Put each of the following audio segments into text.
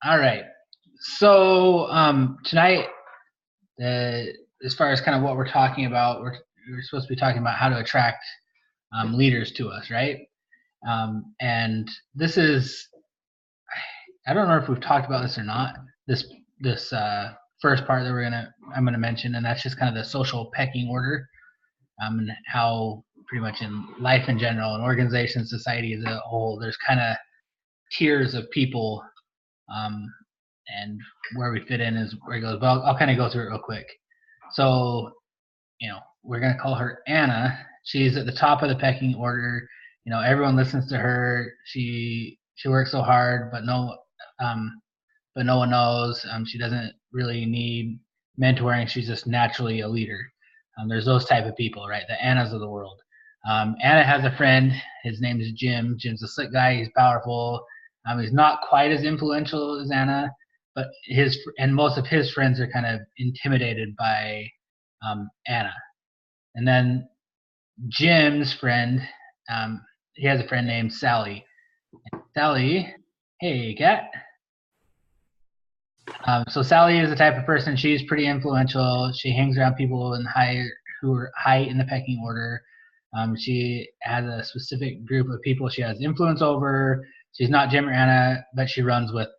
All right. So tonight, as far as kind of what we're talking about, we're supposed to be talking about how to attract leaders to us, right? And this is, I don't know if we've talked about this or not. This first part that I'm gonna mention, and that's just kind of the social pecking order, and how pretty much in life in general, and organizations, society as a whole, there's kind of tiers of people, um, and where we fit in is where it goes. But I'll kind of go through it real quick. So, we're gonna call her Anna. She's at the top of the pecking order. Everyone listens to her. She works so hard, um, but no one knows. She doesn't really need mentoring. She's just naturally a leader. There's those type of people, right? The Annas of the world. Anna has a friend. His name is Jim. Jim's a slick guy. He's powerful. He's not quite as influential as Anna, but most of his friends are kind of intimidated by Anna. And then Jim's friend, he has a friend named Sally. Sally, hey, cat. So Sally is the type of person. She's pretty influential. She hangs around people who are high in the pecking order. She has a specific group of people she has influence over. She's not Jim or Anna, but she runs with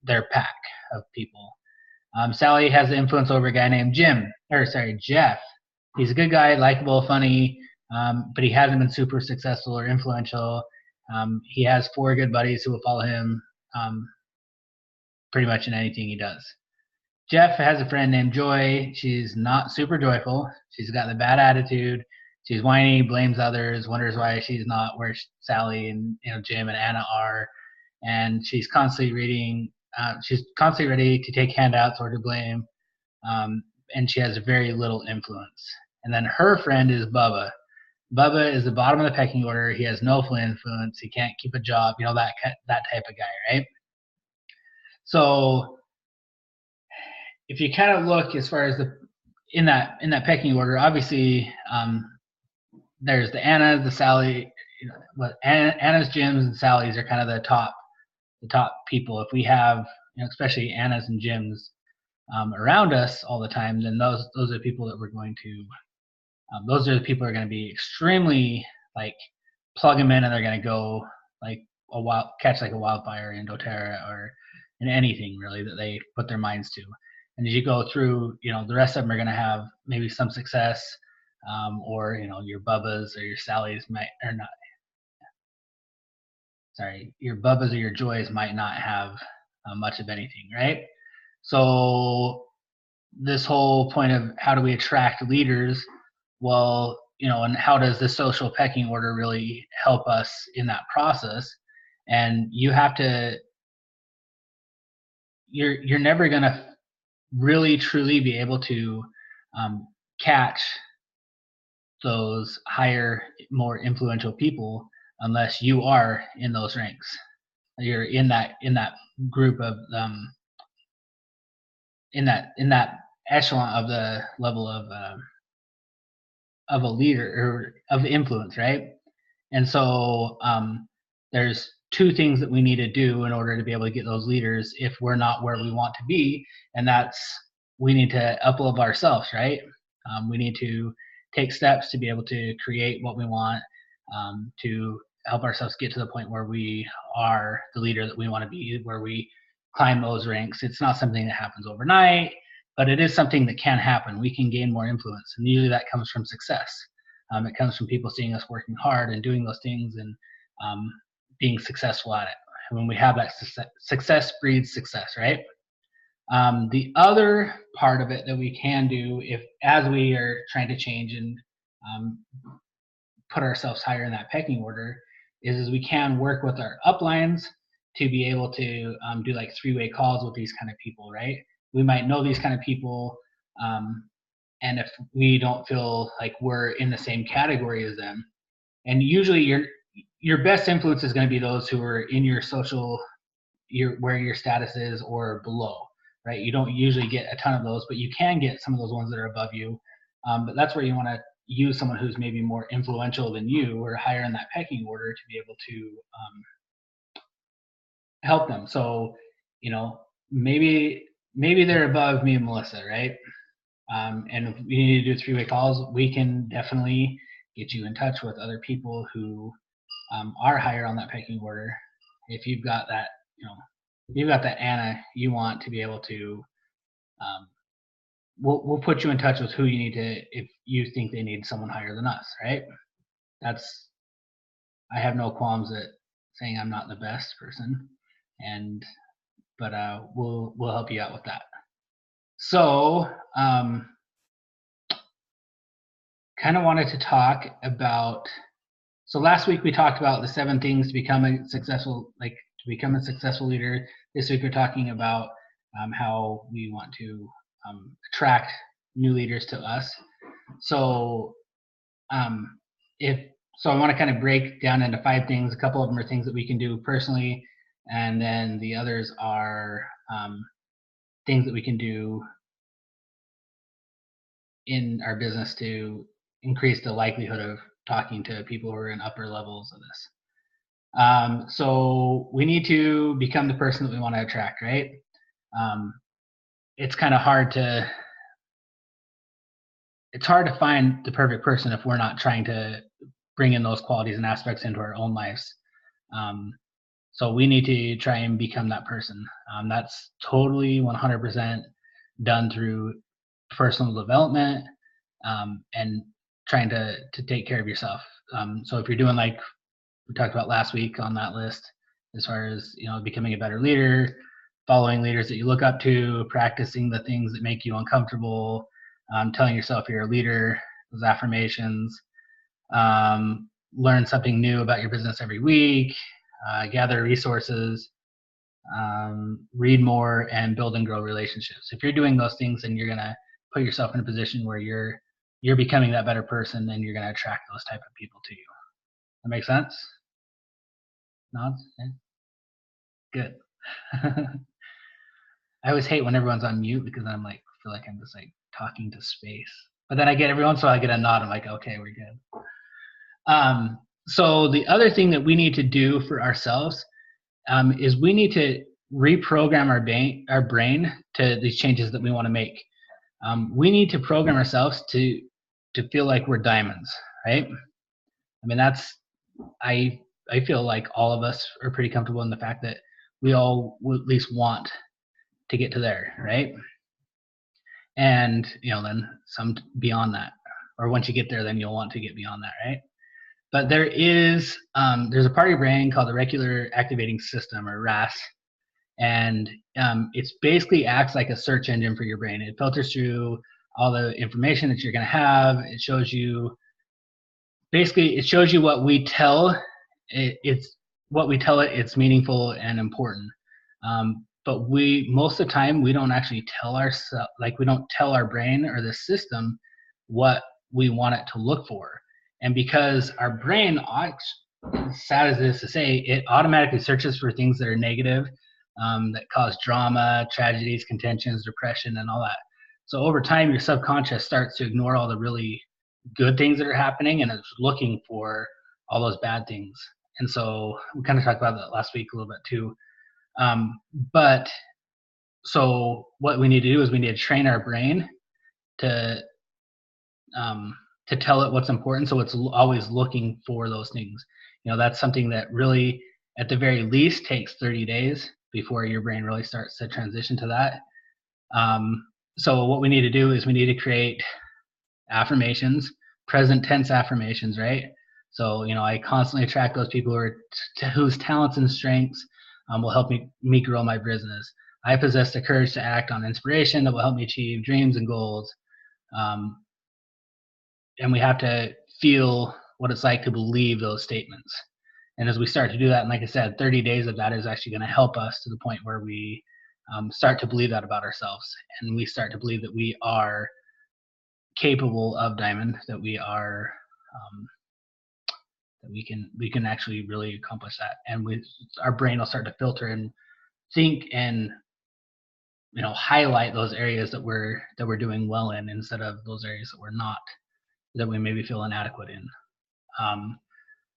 their pack of people. Sally has influence over a guy named Jeff. He's a good guy, likable, funny, but he hasn't been super successful or influential. He has four good buddies who will follow him pretty much in anything he does. Jeff has a friend named Joy. She's not super joyful. She's got the bad attitude. She's whiny, blames others, wonders why she's not where Sally and Jim and Anna are, and she's constantly reading. She's constantly ready to take handouts or to blame, and she has very little influence. And then her friend is Bubba. Bubba is the bottom of the pecking order. He has no influence. He can't keep a job. That type of guy, right? So if you kind of look as far as in that pecking order, obviously there's the Anna, the Sally, Anna's, Jim's, and Sally's are kind of the top people. If we have especially Anna's and Jim's around us all the time, then those are the people that we're going to those are the people who are going to be extremely like plug them in, and they're going to go like catch like a wildfire in doTERRA or in anything really that they put their minds to. And as you go through, the rest of them are going to have maybe some success, or your Bubbas or your Sallys might or not. Sorry, your Bubbas or your Joys might not have much of anything, right? So this whole point of how do we attract leaders, well, and how does the social pecking order really help us in that process? And you have to, you're never going to really truly be able to catch those higher, more influential people unless you are in those ranks. You're in that group of in that echelon of the level of a leader or of influence, right? And so there's two things that we need to do in order to be able to get those leaders if we're not where we want to be, and that's we need to up-level ourselves, right? We need to take steps to be able to create what we want, to help ourselves get to the point where we are the leader that we want to be, where we climb those ranks. It's not something that happens overnight, but it is something that can happen. We can gain more influence, and usually that comes from success. It comes from people seeing us working hard and doing those things and being successful at it. And when we have that success breeds success, right? The other part of it that we can do, if as we are trying to change and put ourselves higher in that pecking order, is we can work with our uplines to be able to do like three-way calls with these kind of people, right? We might know these kind of people, and if we don't feel like we're in the same category as them, and usually your best influence is going to be those who are in your social, where your status is or below, right? You don't usually get a ton of those, but you can get some of those ones that are above you. But that's where you want to use someone who's maybe more influential than you or higher in that pecking order to be able to help them. So, maybe they're above me and Melissa, right? And if we need to do three-way calls, we can definitely get you in touch with other people who are higher on that pecking order. If you've got that, you've got that Anna you want to be able to, we'll put you in touch with who you need to, if you think they need someone higher than us, right? I have no qualms at saying I'm not the best person, but we'll help you out with that. So, kind of wanted to talk about. So last week we talked about the 7 things to become a successful leader. This week we're talking about how we want to attract new leaders to us. So I want to kind of break down into 5 things. A couple of them are things that we can do personally, and then the others are things that we can do in our business to increase the likelihood of talking to people who are in upper levels of this. So we need to become the person that we want to attract, right? It's kind of hard to find the perfect person if we're not trying to bring in those qualities and aspects into our own lives. So we need to try and become that person. That's totally 100% done through personal development and trying to take care of yourself. So if you're doing like we talked about last week on that list, as far as becoming a better leader, following leaders that you look up to, practicing the things that make you uncomfortable, telling yourself you're a leader, those affirmations, learn something new about your business every week, gather resources, read more, and build and grow relationships. If you're doing those things, then you're going to put yourself in a position where you're becoming that better person, and you're going to attract those type of people to you. That make sense? Nods? Yeah. Good. I always hate when everyone's on mute because I'm like, feel like I'm just like talking to space. But then I get every once in a while I get a nod. I'm like, okay, we're good. So the other thing that we need to do for ourselves is we need to reprogram our brain to these changes that we want to make. We need to program ourselves to feel like we're diamonds, right? I mean, I feel like all of us are pretty comfortable in the fact that we all at least want to get to there, right? And then some beyond that, or once you get there, then you'll want to get beyond that, right? But there's a part of your brain called the reticular activating system, or RAS, and it's basically acts like a search engine for your brain. It filters through all the information that you're going to have. It shows you what we tell it's what we tell it. It's meaningful and important. But most of the time we don't actually tell ourselves, we don't tell our brain or the system what we want it to look for. And because our brain, as sad as it is to say, it automatically searches for things that are negative, that cause drama, tragedies, contentions, depression, and all that. So over time, your subconscious starts to ignore all the really good things that are happening, and it's looking for all those bad things. And so we kind of talked about that last week a little bit too. But so what we need to do is we need to train our brain to tell it what's important, so it's always looking for those things. That's something that really, at the very least, takes 30 days before your brain really starts to transition to that. So what we need to do is we need to create affirmations, present tense affirmations, right? So I constantly attract those people whose talents and strengths will help me grow my business. I possess the courage to act on inspiration that will help me achieve dreams and goals. And we have to feel what it's like to believe those statements. And as we start to do that, and like I said, 30 days of that is actually going to help us to the point where we start to believe that about ourselves, and we start to believe that we are capable of diamond, that we are that we can actually really accomplish that. And our brain will start to filter and think and highlight those areas that we're doing well in, instead of those areas that we're not, that we maybe feel inadequate in.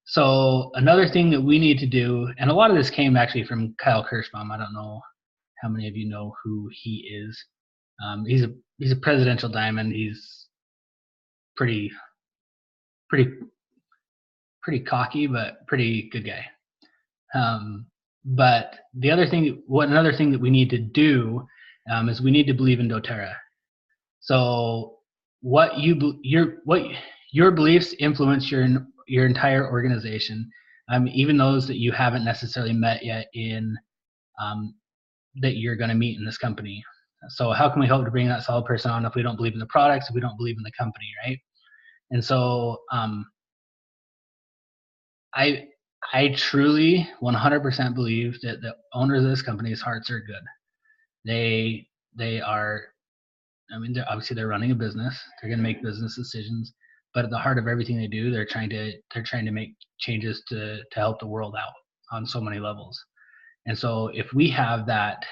So another thing that we need to do, and a lot of this came actually from Kyle Kirschbaum. I don't know How many of you know who he is? He's a presidential diamond. He's pretty pretty pretty cocky, but pretty good guy. But another thing that we need to do is we need to believe in DoTerra. So what your beliefs influence your entire organization, even those that you haven't necessarily met yet in that you're going to meet in this company. So how can we hope to bring that solid person on if we don't believe in the products, if we don't believe in the company, right? And so I truly 100% believe that the owners of this company's hearts are good. They are, I mean, they're running a business. They're going to make business decisions, but at the heart of everything they do, they're trying to make changes to help the world out on so many levels. And so if we have that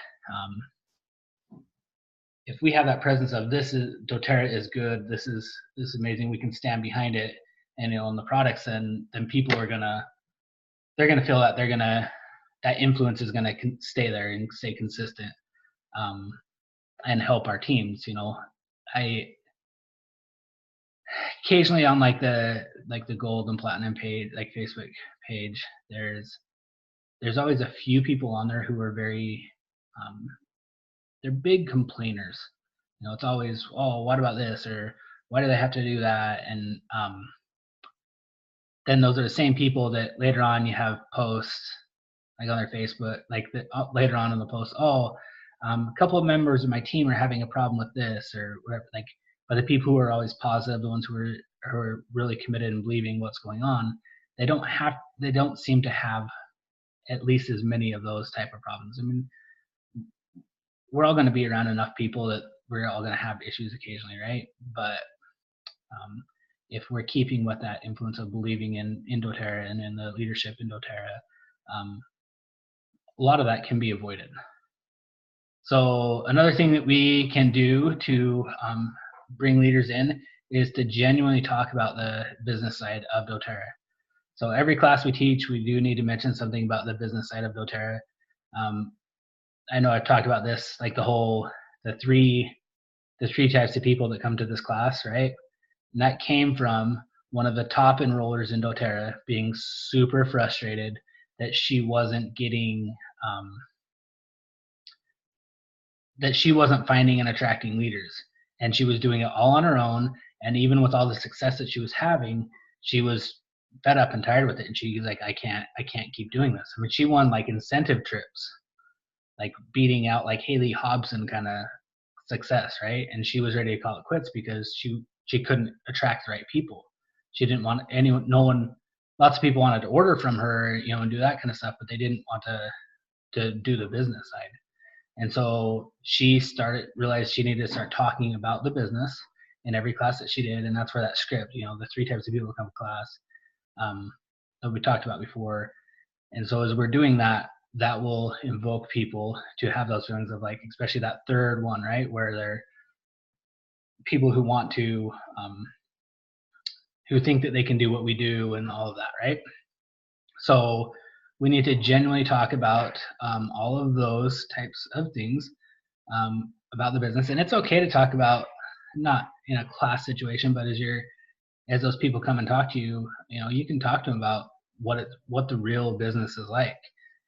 presence of this is DoTerra is good, this is amazing, we can stand behind it, and in the products, then people are gonna feel that that influence is gonna stay there and stay consistent, and help our teams. I occasionally on like the gold and platinum page, like Facebook page, there's always a few people on there who are very they're big complainers. It's always, oh, what about this, or why do they have to do that? And then those are the same people that later on you have posts like on their Facebook, like later on in the post, oh, a couple of members of my team are having a problem with this or whatever. Like, but the people who are always positive, the ones who are really committed and believing what's going on, they don't seem to have at least as many of those type of problems. I mean, we're all going to be around enough people that we're all going to have issues occasionally, right? But if we're keeping with that influence of believing in DoTerra and in the leadership in DoTerra, a lot of that can be avoided. So another thing that we can do to bring leaders in is to genuinely talk about the business side of DoTerra. So every class we teach, we do need to mention something about the business side of DoTerra. I know I've talked about this, like the three types of people that come to this class, right? And that came from one of the top enrollers in DoTerra being super frustrated that she wasn't getting, that she wasn't finding and attracting leaders. And she was doing it all on her own. And even with all the success that she was having, she was fed up and tired with it. And she was like, I can't keep doing this. I mean, she won like incentive trips, like beating out like Haley Hobson kind of success, right? And she was ready to call it quits because she couldn't attract the right people. She didn't want lots of people wanted to order from her, and do that kind of stuff, but they didn't want to do the business side. And so she realized she needed to start talking about the business in every class that she did. And that's where that script, the 3 types of people come to class, that we talked about before. And so as we're doing that, that will invoke people to have those feelings of like, especially that third one, right? Where they're people who want to, who think that they can do what we do and all of that, right? So we need to genuinely talk about all of those types of things about the business. And it's okay to talk about, not in a class situation, but as those people come and talk to you, you can talk to them about what the real business is like,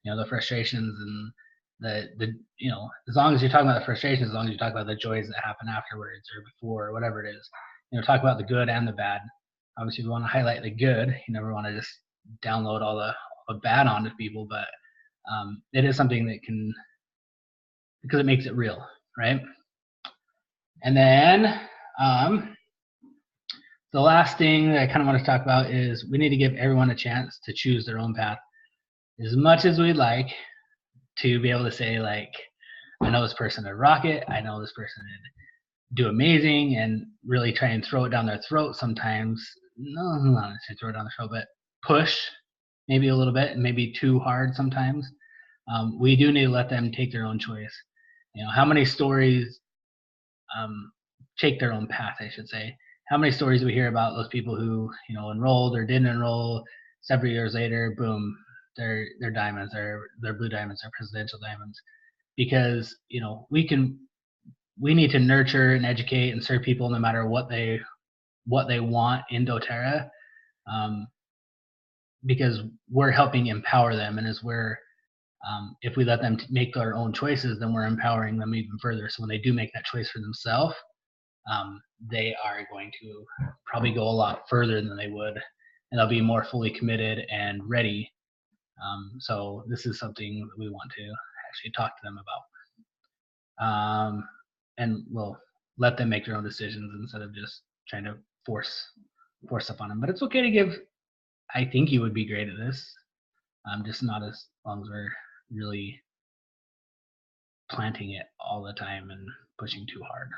the frustrations and the as long as you're talking about the frustrations, as long as you talk about the joys that happen afterwards or before or whatever it is, talk about the good and the bad. Obviously we want to highlight the good. You never want to just download all the bad onto people, but it is something that can, because it makes it real, right? And then the last thing that I kind of want to talk about is we need to give everyone a chance to choose their own path. As much as we'd like to be able to say, like, I know this person would rock it, I know this person would do amazing, and really try and throw it down their throat sometimes. No, not necessarily throw it down their throat, but push maybe a little bit and maybe too hard sometimes. We do need to let them take their own choice. How many stories take their own path, I should say. How many stories do we hear about those people who, enrolled or didn't enroll, several years later, boom, they're diamonds, they're blue diamonds, they're presidential diamonds. because, you know, we need to nurture and educate and serve people no matter what they want in doTERRA, um, because we're helping empower them, and as we're if we let them make their own choices, then we're empowering them even further. So when they do make that choice for themselves, they are going to probably go a lot further than they would, and they'll be more fully committed and ready. So this is something that we want to actually talk to them about, and we'll let them make their own decisions instead of just trying to force stuff on them. But it's okay to give. I think you would be great at this, just not as long as we're really planting it all the time and pushing too hard.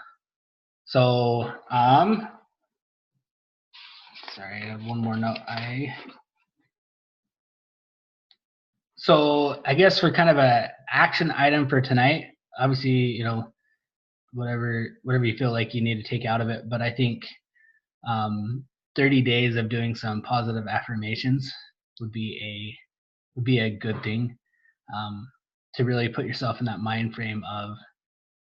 So, sorry, I have one more note. So I guess for kind of a action item for tonight, obviously, you know, whatever you feel like you need to take out of it, but I think 30 days of doing some positive affirmations would be a good thing, to really put yourself in that mind frame of,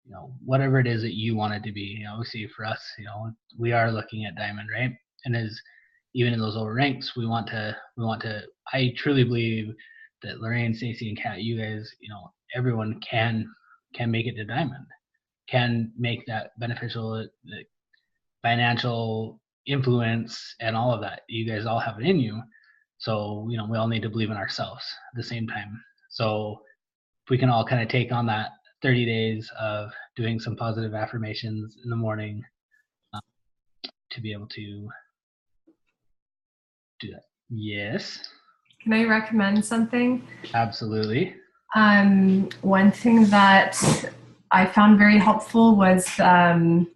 you know, whatever it is that you want it to be. You know, obviously for us, you know, we are looking at diamond, right? And as even in those lower ranks, we want to. I truly believe that Lorraine, Stacey, and Kat, you guys, you know, everyone can make it to diamond, can make that beneficial financial influence and all of that. You guys all have it in you. So, you know, we all need to believe in ourselves at the same time. So if we can all kind of take on that 30 days of doing some positive affirmations in the morning, to be able to do that. Yes. Can I recommend something? Absolutely. One thing that I found very helpful was, I'm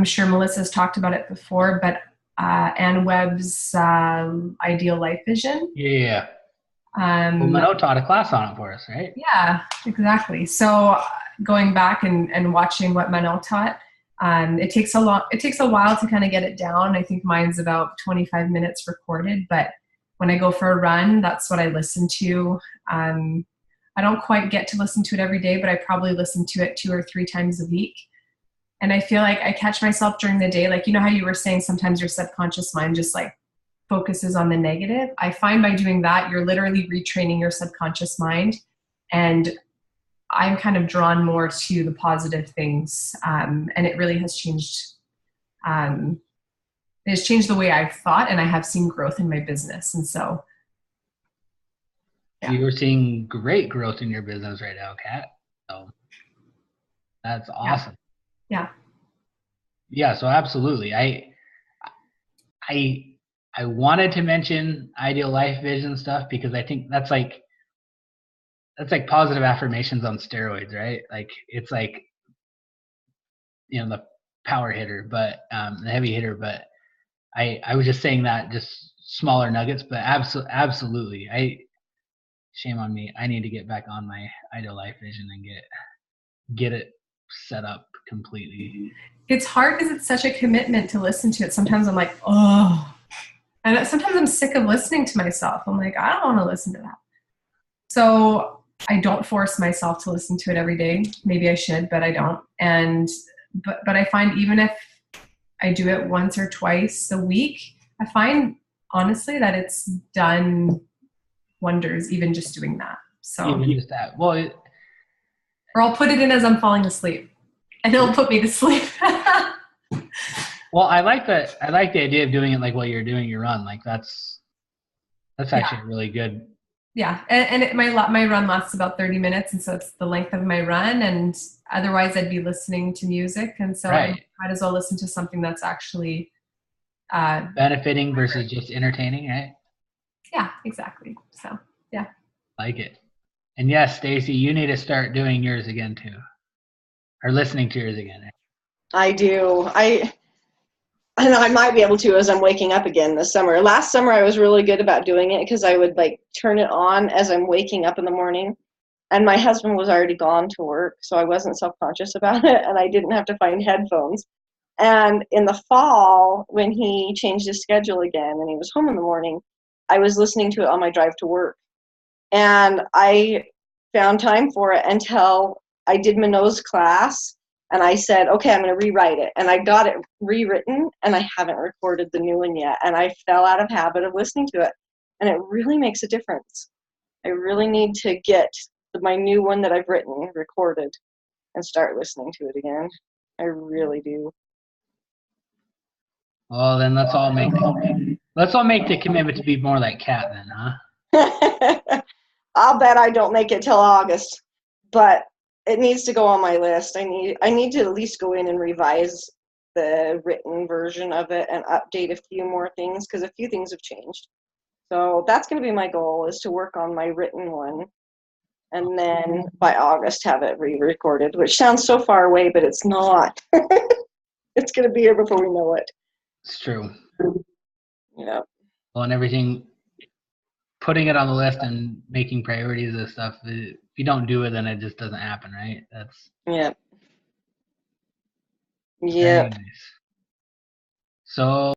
sure Melissa's talked about it before, but Ann Webb's Ideal Life Vision. Yeah. Well, Minot taught a class on it for us, right? Yeah, exactly. So going back and watching what Minot taught, it takes a while to kind of get it down. I think mine's about 25 minutes recorded, but when I go for a run, that's what I listen to. I don't quite get to listen to it every day, but I probably listen to it 2 or 3 times a week. And I feel like I catch myself during the day, like, you know how you were saying sometimes your subconscious mind just like focuses on the negative. I find by doing that, you're literally retraining your subconscious mind. And I'm kind of drawn more to the positive things. And it really has changed. It has changed the way I've thought, and I have seen growth in my business. And so, yeah. You're seeing great growth in your business right now, Kat. So that's awesome. Yeah. So absolutely. I wanted to mention Ideal Life Vision stuff because I think that's like positive affirmations on steroids, right? Like it's like, you know, the power hitter, but the heavy hitter. But I was just saying that, just smaller nuggets, but absolutely. Shame on me. I need to get back on my Ideal Life Vision and get it set up completely. It's hard because it's such a commitment to listen to it. Sometimes I'm like, oh, and sometimes I'm sick of listening to myself. I'm like, I don't want to listen to that. So I don't force myself to listen to it every day. Maybe I should, but I don't. But I find even if I do it once or twice a week, I find honestly that it's done wonders, even just doing that. So even just that. Well, or I'll put it in as I'm falling asleep, and it'll put me to sleep. Well, I like the idea of doing it like while you're doing your run. Like that's actually really good. Yeah, and my run lasts about 30 minutes, and so it's the length of my run. And otherwise, I'd be listening to music, and so I might as well listen to something that's actually benefiting versus just entertaining, right? Yeah, exactly. So yeah, like it. And yes, Stacey, you need to start doing yours again too, or listening to yours again. I do. I might be able to as I'm waking up again this summer. Last summer, I was really good about doing it because I would like turn it on as I'm waking up in the morning. And my husband was already gone to work, so I wasn't self-conscious about it, and I didn't have to find headphones. And in the fall, when he changed his schedule again and he was home in the morning, I was listening to it on my drive to work. And I found time for it until I did Minot's class, and I said, okay, I'm going to rewrite it. And I got it rewritten, and I haven't recorded the new one yet. And I fell out of habit of listening to it. And it really makes a difference. I really need to get my new one that I've written recorded and start listening to it again. I really do. Well, then let's all make the commitment to be more like Kat then, huh? I'll bet I don't make it till August, but it needs to go on my list. I need to at least go in and revise the written version of it and update a few more things because a few things have changed. So that's going to be my goal, is to work on my written one, and then by August have it re-recorded, which sounds so far away, but it's not. It's going to be here before we know it. It's true. Yeah. Well, and everything, putting it on the list and making priorities of stuff, if you don't do it, then it just doesn't happen, right? That's Yeah. very Yep. nice. So